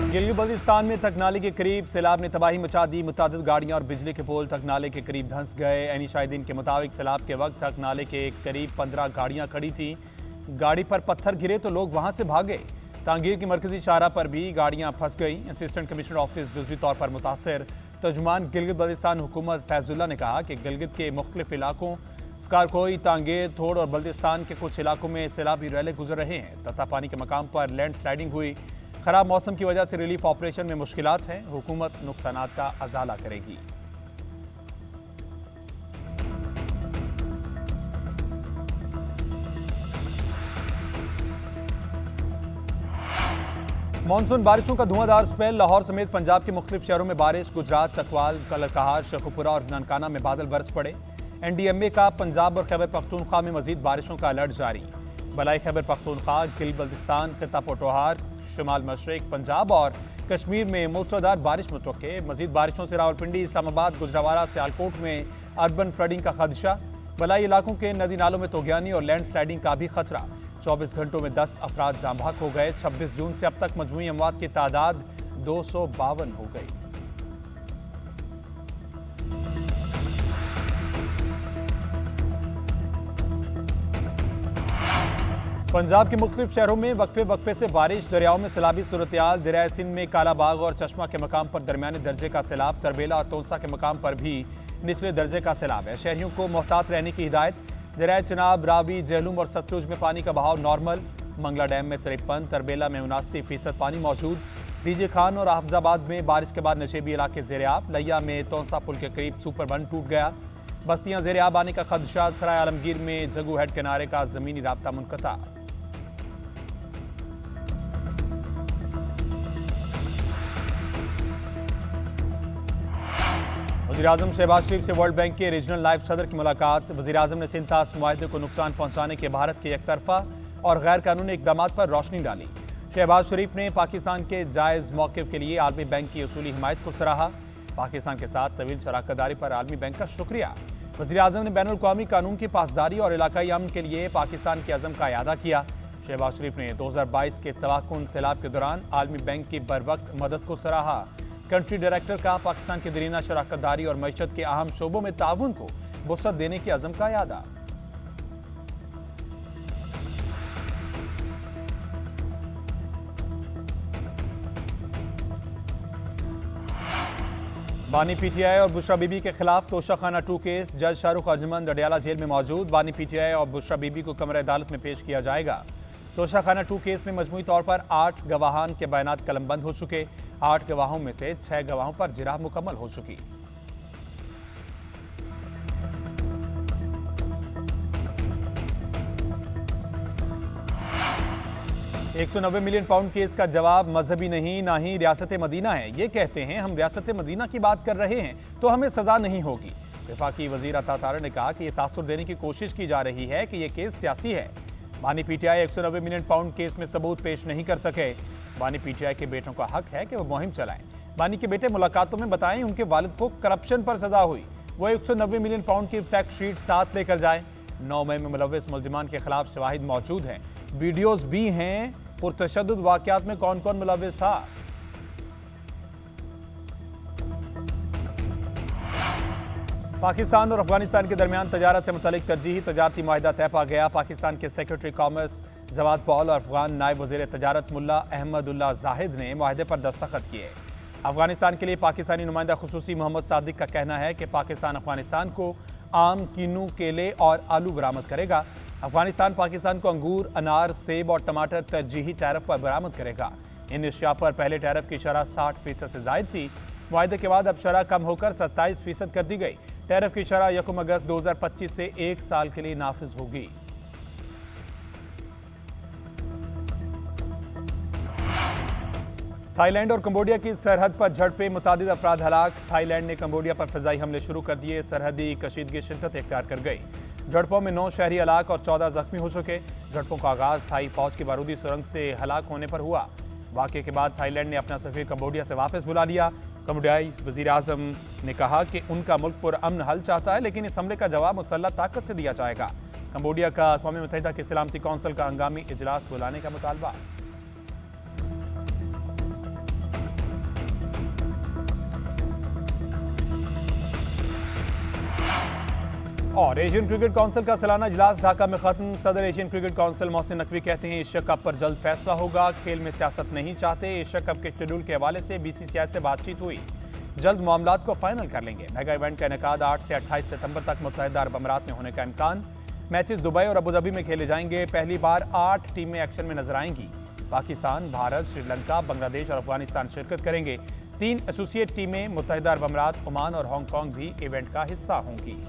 गिलगित बल्तिस्तान में तकनाले के करीब सैलाब ने तबाही मचा दी। मुतादिद गाड़ियां और बिजली के पोल तकनाले के करीब धंस गए। ऐनी शाहिदीन के मुताबिक सैलाब के वक्त तकनाले के करीब 15 गाड़ियां खड़ी थीं। गाड़ी पर पत्थर गिरे तो लोग वहां से भागे। तांगीर की मरकजी शाहरा पर भी गाड़ियां फंस गई। असिस्टेंट कमिश्नर ऑफिस जुज़वी तौर पर मुतासर तर्जुमान गिलगित बल्तिस्तान हुकूमत फैजुल्ला ने कहा कि गिलगित के मुख्तलिफ इलाकों स्कारकोई, तांगेर, थोड़ और बल्तिस्तान के कुछ इलाकों में सैलाबी रैले गुजर रहे हैं। तथा पानी के मकाम पर लैंड स्लाइडिंग हुई। खराब मौसम की वजह से रिलीफ ऑपरेशन में मुश्किलात हैं। हुकूमत नुकसानात का अजाला करेगी। मानसून बारिशों का धुआंधार स्पेल। लाहौर समेत पंजाब के मुख्तलिफ शहरों में बारिश। गुजरात, चकवाल, कलरकहार, शेखुपुरा और ननकाना में बादल बरस पड़े। NDMA का पंजाब और खैबर पख्तूनख्वा में मजीद बारिशों का अलर्ट जारी। बलाई खैबर पख्तूनख्वा, गिलगित बल्तिस्तान, खिता पोटोहार, शुमाल मशरिक पंजाब और कश्मीर में मूसलाधार बारिश मुतवक्के। मजीद बारिशों से रावलपिंडी, इस्लामाबाद, गुजरावाला, सियालकोट में अर्बन फ्लडिंग का खदशा। बलाई इलाकों के नदी नालों में तोगयानी और लैंड स्लाइडिंग का भी खतरा। 24 घंटों में 10 अफराद जाँ बहक हो गए। 26 जून से अब तक मजमूई अमवात की तादाद 252 हो गई। पंजाब के मुख्तलिफ शहरों में वक्फे वक्फे से बारिश। दरियाओं में सैलाबी सूरत-ए-हाल। दरियाए सिंध में कालाबाग और चश्मा के मकाम पर दरमियाने दर्जे का सैलाब। तरबेला और तोंसा के मकाम पर भी निचले दर्जे का सैलाब है। शहरियों को मोहतात रहने की हिदायत। दरियाए चिनाब, रावी, जेहलुम और सतलुज में पानी का बहाव नॉर्मल। मंगला डैम में 53, तरबेला में 79% पानी मौजूद। डीजे खान और हाफजाबाद में बारिश के बाद नशेबी इलाके ज़ेर-ए-आब। लिया में तोंसा पुल के करीब सुपर बन टूट गया। बस्तियां ज़ेर-ए-आब आने का खदशा। सराय आलमगीर में जगू हेड किनारे का जमीनी राब्ता मुनक़ता। वज़ीर-ए-आज़म शहबाज शरीफ से वर्ल्ड बैंक के रीजनल नायब सदर की मुलाकात। वज़ीर-ए-आज़म ने सिंथास मुआहदे को नुकसान पहुंचाने के भारत के एकतरफा और गैर कानूनी इक़दामात पर रोशनी डाली। शहबाज शरीफ ने पाकिस्तान के जायज़ मौक़िफ़ के लिए आलमी बैंक की उसूली हिमायत को सराहा। पाकिस्तान के साथ तवील शराकतदारी पर आलमी बैंक का शुक्रिया। वज़ीर-ए-आज़म ने बैनुल-अक़वामी कानून की पासदारी और इलाकाई अमन के लिए पाकिस्तान के अज़म का इआदा किया। शहबाज शरीफ ने 2022 के तबाहकुन सैलाब के दौरान आलमी बैंक की बरवक्त मदद को सराहा। कंट्री डायरेक्टर का पाकिस्तान की दरीना शराकतदारी और मईशत के अहम शोबों में ताउन को वुसअत देने के अज़म का इआदा। बानी PTI और बुशरा बीबी के खिलाफ तोशाखाना 2 केस। जज शाहरुख अर्जुमंद अडयाला जेल में मौजूद। बानी PTI और बुशरा बीबी को कमरे अदालत में पेश किया जाएगा। तोशाखाना 2 केस में मजमूई तौर पर 8 गवाहान के बयानात कलमबंद हो चुके। 8 गवाहों में से 6 गवाहों पर जिराह मुकम्मल हो चुकी। £190 मिलियन केस का जवाब मजहबी नहीं, ना ही रियासत मदीना है। ये कहते हैं हम रियासत मदीना की बात कर रहे हैं तो हमें सजा नहीं होगी। वफाकी वजीर अता तारड़ ने कहा कि यह तासुर देने की कोशिश की जा रही है कि यह केस सियासी है। बानी PTI £190 मिलियन केस में सबूत पेश नहीं कर सके। बानी PTI के बेटों का हक है कि वो मुहिम चलाएं। बानी के बेटे मुलाकातों में बताएं उनके वालिद को करप्शन पर सजा हुई। वो £190 मिलियन की फैक्ट शीट साथ लेकर जाएं। 9 मई में मुलव्विस मुलजिमान के खिलाफ शवाहिद मौजूद हैं, वीडियोज भी हैं। पुरतशद्दुद वाक़यात में कौन कौन मुलव्विस था। पाकिस्तान और अफगानिस्तान के दरमियान तजारत से मुतल्लिक तरजीही तजारती मुआहिदा तय पा गया। पाकिस्तान के सेक्रेटरी कॉमर्स जवाद पॉल और अफगान नायब वज़ीर तजारत मुल्ला अहमदुल्ला जाहिद ने मुआहिदे पर दस्तखत किए। अफगानिस्तान के लिए पाकिस्तानी नुमाइंदा खुसूसी मोहम्मद सादिक का कहना है कि पाकिस्तान अफगानिस्तान को आम, कीनू, केले और आलू बरामद करेगा। अफगानिस्तान पाकिस्तान को अंगूर, अनार, सेब और टमाटर तरजीही टैरिफ पर बरामद करेगा। इन अशिया पर पहले टैरिफ की शरह 60% से जायद थी। मुआहिदे के बाद अब शरह कम होकर 27% कर दी गई। टैरिफ की शरह 1 अगस्त 2025 से 1 साल के लिए नाफिज होगी। थाईलैंड और कंबोडिया की सरहद पर झड़पें, मुतादिद अफराद हलाक। थाईलैंड ने कंबोडिया पर फ़िज़ाई हमले शुरू कर दिए। सरहदी कशीदगी शिद्दत इख्तियार कर गई। झड़पों में 9 शहरी हलाक और 14 जख्मी हो चुके। झड़पों का आगाज़ थाई फौज की बारूदी सुरंग से हलाक होने पर हुआ। वाक़े के बाद थाईलैंड ने अपना सफ़ीर कंबोडिया से वापस बुला लिया। कंबोडियाई वज़ीर-ए-आज़म ने कहा कि उनका मुल्क पुरअमन हल चाहता है, लेकिन इस हमले का जवाब मुसल्लह ताकत से दिया जाएगा। कंबोडिया का अक़वाम मुत्तहिदा की सलामती कौंसिल का हंगामी इजलास बुलाने का मुतालबा। और एशियन क्रिकेट काउंसिल का सालाना इजलास ढाका में खत्म। सदर Asian cricket council Mohsin Naqvi कहते हैं एशिया कप पर जल्द फैसला होगा। खेल में सियासत नहीं चाहते। एशिया कप के शेड्यूल के हवाले से बीसीसीआई से बातचीत हुई, जल्द मामलात को फाइनल कर लेंगे। मेगा इवेंट का इनेकाद 8 से 28 सितंबर तक मुत्तहिदा अरब अमीरात में होने का इम्कान। मैचेस दुबई और अबूधाबी में खेले जाएंगे। पहली बार 8 टीमें एक्शन में नजर आएंगी। पाकिस्तान, भारत, श्रीलंका, बांग्लादेश और अफगानिस्तान शिरकत करेंगे। 3 एसोसिएट टीमें मुत्तहिदा अरब अमीरात, ओमान और हांगकांग भी इवेंट का हिस्सा होंगी।